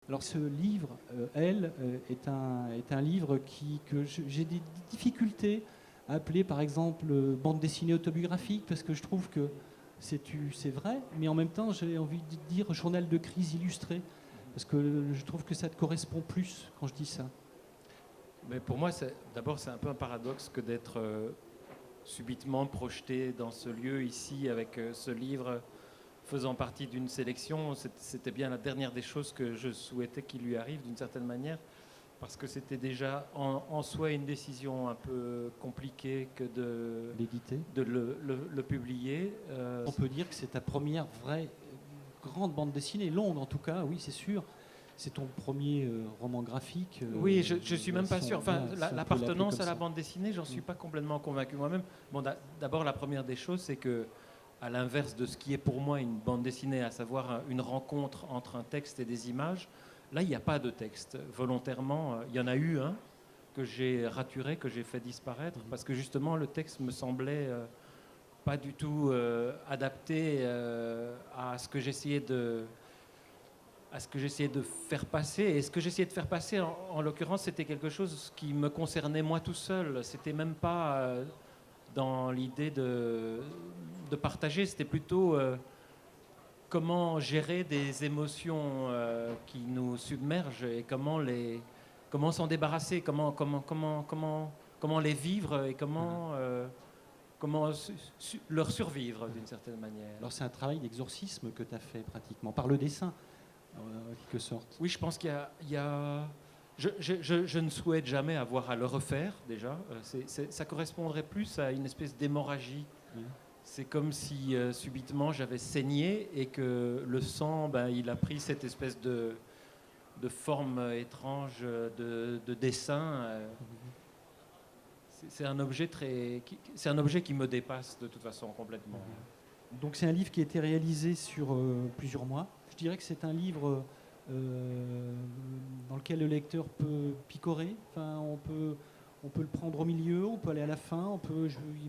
Alors ce livre, Elle, est un livre que j'ai des difficultés à appeler par exemple bande dessinée autobiographique, parce que je trouve que c'est vrai, mais en même temps j'ai envie de dire journal de crise illustré, parce que je trouve que ça te correspond plus quand je dis ça. Mais pour moi, d'abord, c'est un peu un paradoxe que d'être subitement projeté dans ce lieu ici avec ce livre faisant partie d'une sélection. C'était bien la dernière des choses que je souhaitais qu'il lui arrive d'une certaine manière, parce que c'était déjà en soi une décision un peu compliquée que L'éditer. de le publier. On peut dire que c'est ta première vraie grande bande dessinée, longue en tout cas, oui c'est sûr. C'est ton premier roman graphique. Oui, je ne suis même pas sûr. Enfin, voilà, l'appartenance à la bande dessinée, j'en suis pas complètement convaincu moi-même. Bon, d'abord, la première des choses, c'est que, à l'inverse de ce qui est pour moi une bande dessinée, à savoir une rencontre entre un texte et des images, là, il n'y a pas de texte. Volontairement, il y en a eu un que j'ai raturé, que j'ai fait disparaître, parce que justement, le texte me semblait pas du tout adapté à ce que j'essayais de faire passer. Et ce que j'essayais de faire passer, en l'occurrence, c'était quelque chose qui me concernait moi tout seul. C'était même pas dans l'idée de partager, c'était plutôt comment gérer des émotions qui nous submergent et comment s'en débarrasser, comment les vivre et comment leur survivre d'une certaine manière. Alors c'est un travail d'exorcisme que tu as fait pratiquement, par le dessin. En quelque sorte. Oui, je pense qu'il y a je ne souhaite jamais avoir à le refaire, déjà. Ça correspondrait plus à une espèce d'hémorragie. Oui. C'est comme si subitement j'avais saigné et que le sang, il a pris cette espèce de forme étrange de dessin. C'est un objet c'est un objet qui me dépasse de toute façon complètement. Donc c'est un livre qui a été réalisé sur plusieurs mois. Je dirais que c'est un livre dans lequel le lecteur peut picorer. Enfin, on peut le prendre au milieu, on peut aller à la fin,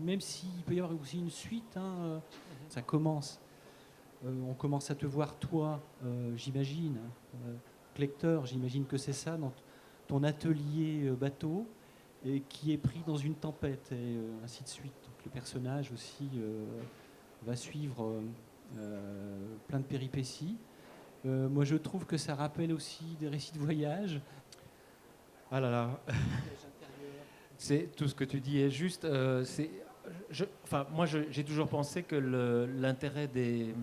même s'il peut y avoir aussi une suite, ça commence. On commence à te voir, toi, j'imagine, lecteur, j'imagine que c'est ça, dans ton atelier bateau, et qui est pris dans une tempête, et ainsi de suite. Donc le personnage aussi va suivre plein de péripéties. Moi, je trouve que ça rappelle aussi des récits de voyage. Ah là là. C'est tout ce que tu dis est juste. Moi, j'ai toujours pensé que l'intérêt des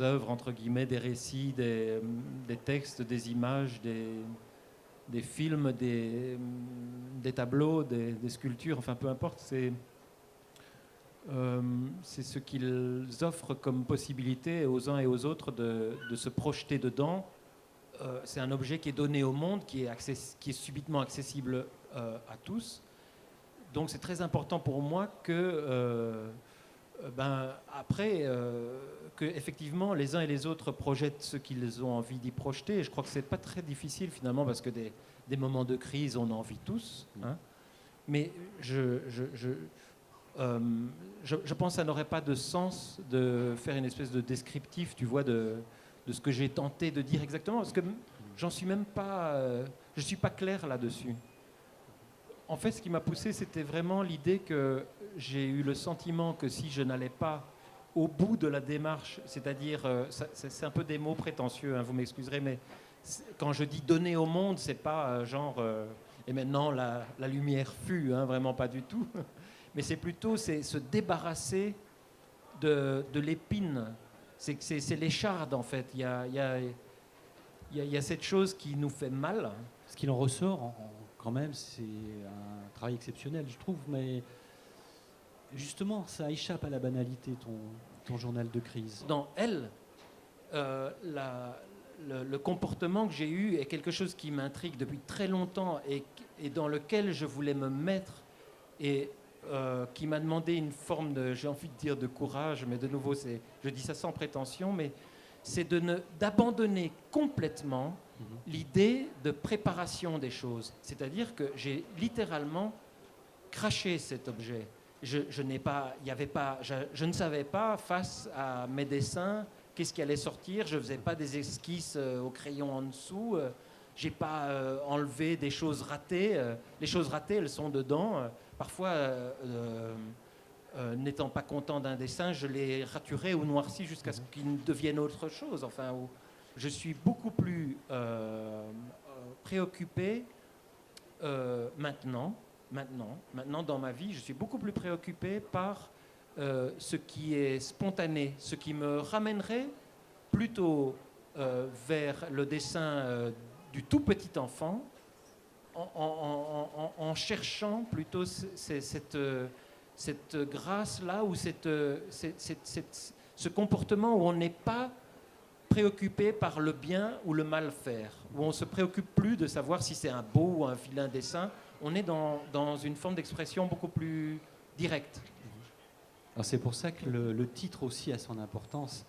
œuvres, entre guillemets, des récits, des textes, des images, des films, des tableaux, des sculptures, enfin peu importe, c'est ce qu'ils offrent comme possibilité aux uns et aux autres de se projeter dedans. C'est un objet qui est donné au monde, qui est subitement accessible à tous. Donc c'est très important pour moi que, que effectivement les uns et les autres projettent ce qu'ils ont envie d'y projeter. Et je crois que c'est pas très difficile finalement, parce que des moments de crise, on en vit tous. Hein. Mais je pense que ça n'aurait pas de sens de faire une espèce de descriptif, tu vois, de ce que j'ai tenté de dire exactement, parce que j'en suis même pas, je suis pas clair là-dessus. En fait, ce qui m'a poussé, c'était vraiment l'idée que j'ai eu le sentiment que si je n'allais pas au bout de la démarche, c'est-à-dire, c'est un peu des mots prétentieux, hein, vous m'excuserez, mais quand je dis donner au monde, c'est pas et maintenant la lumière fut, hein, vraiment pas du tout. Mais c'est plutôt se débarrasser de l'épine. C'est l'écharde, en fait. Il y a cette chose qui nous fait mal. Ce qu'il en ressort, quand même, c'est un travail exceptionnel, je trouve. Mais justement, ça échappe à la banalité, ton journal de crise. Dans Elle, le comportement que j'ai eu est quelque chose qui m'intrigue depuis très longtemps et dans lequel je voulais me mettre et qui m'a demandé une forme de, j'ai envie de dire, de courage, mais de nouveau, je dis ça sans prétention, mais c'est d'abandonner complètement l'idée de préparation des choses. C'est-à-dire que j'ai littéralement craché cet objet. Je ne savais pas, face à mes dessins, qu'est-ce qui allait sortir. Je ne faisais pas des esquisses au crayon en dessous. J'ai pas enlevé des choses ratées. Les choses ratées, elles sont dedans. Parfois, n'étant pas content d'un dessin, je les raturais ou noircis jusqu'à ce qu'ils deviennent autre chose. Enfin, je suis beaucoup plus préoccupé maintenant dans ma vie. Je suis beaucoup plus préoccupé par ce qui est spontané, ce qui me ramènerait plutôt vers le dessin du tout petit enfant, en cherchant plutôt cette grâce-là, ou ce comportement où on n'est pas préoccupé par le bien ou le mal faire, où on ne se préoccupe plus de savoir si c'est un beau ou un vilain dessin. On est dans une forme d'expression beaucoup plus directe. Alors c'est pour ça que le titre aussi a son importance.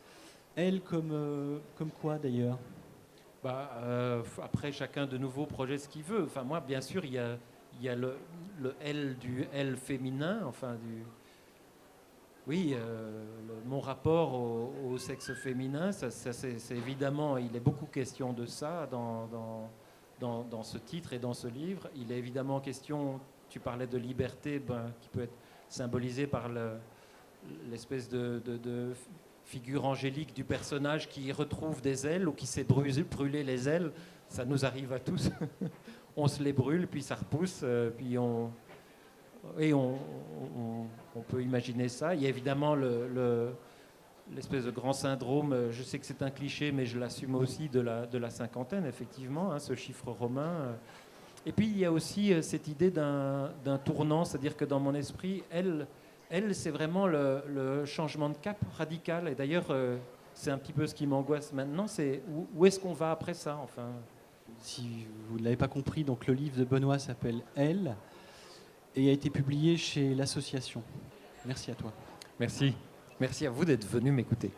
Elle comme quoi d'ailleurs? Après, chacun de nouveau projette ce qu'il veut. Enfin, moi, bien sûr, il y a le elle du elle féminin, mon rapport au sexe féminin, ça c'est évidemment, il est beaucoup question de ça dans ce titre et dans ce livre. Il est évidemment question, tu parlais de liberté, qui peut être symbolisée par l'espèce de figure angélique du personnage qui retrouve des ailes ou qui s'est brûlé les ailes. Ça nous arrive à tous. On se les brûle, puis ça repousse, puis on peut imaginer ça. Il y a évidemment l'espèce de grand syndrome, je sais que c'est un cliché, mais je l'assume aussi, de la cinquantaine, effectivement, ce chiffre romain. Et puis il y a aussi cette idée d'un tournant, c'est-à-dire que dans mon esprit, elle c'est vraiment le changement de cap radical. Et d'ailleurs, c'est un petit peu ce qui m'angoisse maintenant, c'est où est-ce qu'on va après ça, enfin. Si vous ne l'avez pas compris, donc le livre de Benoît s'appelle « Elle » et a été publié chez l'Association. Merci à toi. Merci. Merci à vous d'être venu m'écouter.